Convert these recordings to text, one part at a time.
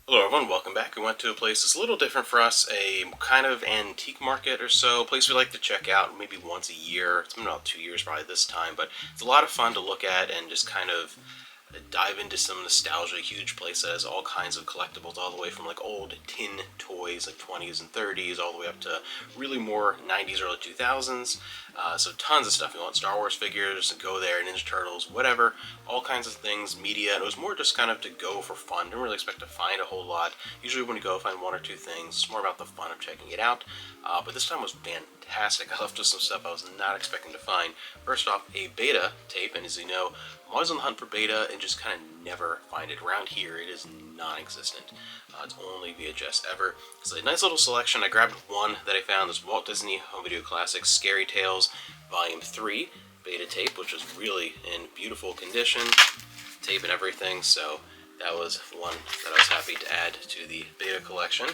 Hello everyone, welcome back. We went to a place that's a little different for us, a kind of antique market or so, a place we like to check out maybe once a year. It's been about 2 years probably this time, but it's a lot of fun to look at and just kind of dive into some nostalgia. Huge place that has all kinds of collectibles, all the way from like old tin toys like 20s and 30s, all the way up to really more 90s, early 2000s. So tons of stuff. You want Star Wars figures, go there, Ninja Turtles, whatever, all kinds of things, media. And it was more just kind of to go for fun. Didn't really expect to find a whole lot. Usually when you go, find one or two things. It's more about the fun of checking it out. But this time was fantastic. I left with some stuff I was not expecting to find. First off, a beta tape, and as you know, I'm always on the hunt for beta and just kind of never find it. Around here, it is non-existent. It's only VHS ever. It's a nice little selection. I grabbed one that I found, this Walt Disney Home Video Classics Scary Tales Volume 3 beta tape, which was really in beautiful condition, tape and everything, so that was one that I was happy to add to the beta collection.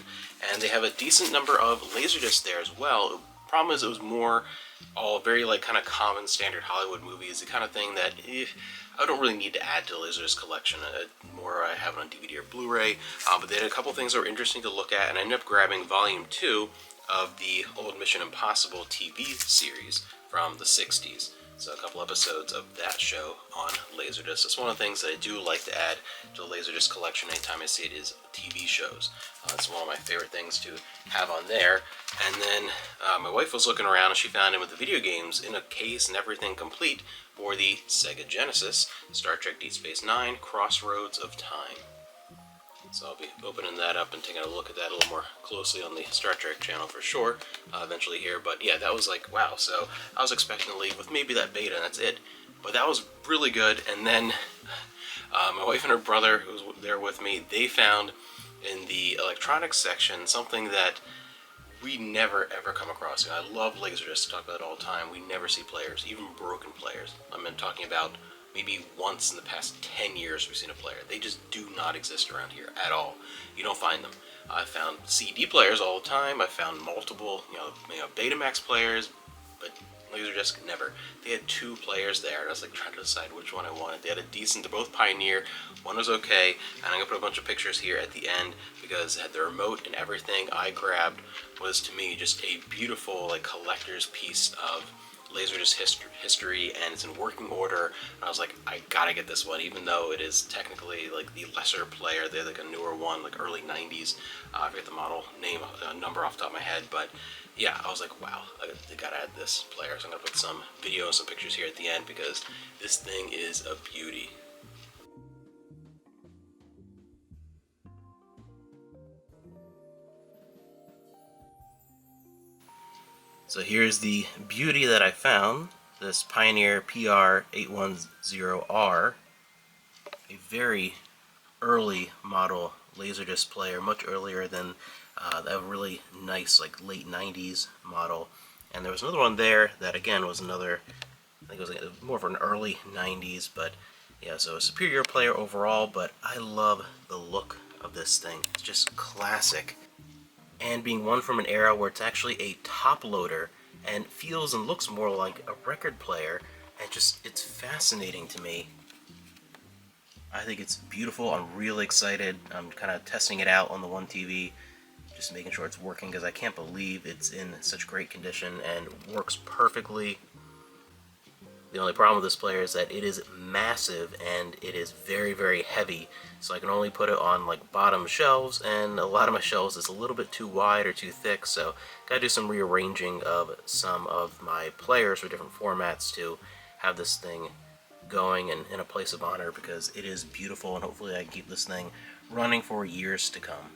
And they have a decent number of LaserDiscs there as well. The problem is it was more all very like kind of common standard Hollywood movies, the kind of thing that I don't really need to add to the LaserDisc collection. More I have it on DVD or Blu-ray, but they had a couple things that were interesting to look at, and I ended up grabbing Volume 2 of the old Mission Impossible TV series from the 60s. So a couple episodes of that show on LaserDisc. It's one of the things that I do like to add to the LaserDisc collection anytime I see it is TV shows. It's one of my favorite things to have on there. And then my wife was looking around and she found him with the video games in a case and everything complete for the Sega Genesis, Star Trek Deep Space Nine, Crossroads of Time. So I'll be opening that up and taking a look at that a little more closely on the Star Trek channel for sure, eventually here. But yeah, that was like, wow. So I was expecting to leave with maybe that beta and that's it. But that was really good. And then my wife and her brother, who was there with me, they found in the electronics section something that we never ever come across. I love LaserDisc, talk about it all the time. We never see players, even broken players. I'm talking about maybe once in the past 10 years we've seen a player. They just do not exist around here at all. You don't find them. I found CD players all the time. I found multiple, Betamax players, but LaserDisc never. They had two players there, and I was like trying to decide which one I wanted. They had a decent, they're both Pioneer. One was okay, and I'm gonna put a bunch of pictures here at the end because it had the remote and everything. I grabbed was to me just a beautiful like collector's piece of LaserDisc history, and it's in working order. And I was like, I gotta get this one, even though it is technically like the lesser player. They're like a newer one, like early 90s. I forget the model name, number off the top of my head, but yeah, I was like, wow, I gotta add this player. So I'm gonna put some video and some pictures here at the end because this thing is a beauty. So here's the beauty that I found, this Pioneer PR810R, a very early model LaserDisc player, much earlier than that really nice like late 90s model. And there was another one there that again was another, I think it was more of an early 90s, but yeah, so a superior player overall, but I love the look of this thing. It's just classic. And being one from an era where it's actually a top loader and feels and looks more like a record player, and just it's fascinating to me. I think it's beautiful. I'm really excited. I'm kind of testing it out on the one TV, just making sure it's working because I can't believe it's in such great condition and works perfectly. The only problem with this player is that it is massive and it is very, very heavy. So I can only put it on like bottom shelves, and a lot of my shelves is a little bit too wide or too thick. So gotta do some rearranging of some of my players for different formats to have this thing going and in a place of honor because it is beautiful, and hopefully I can keep this thing running for years to come.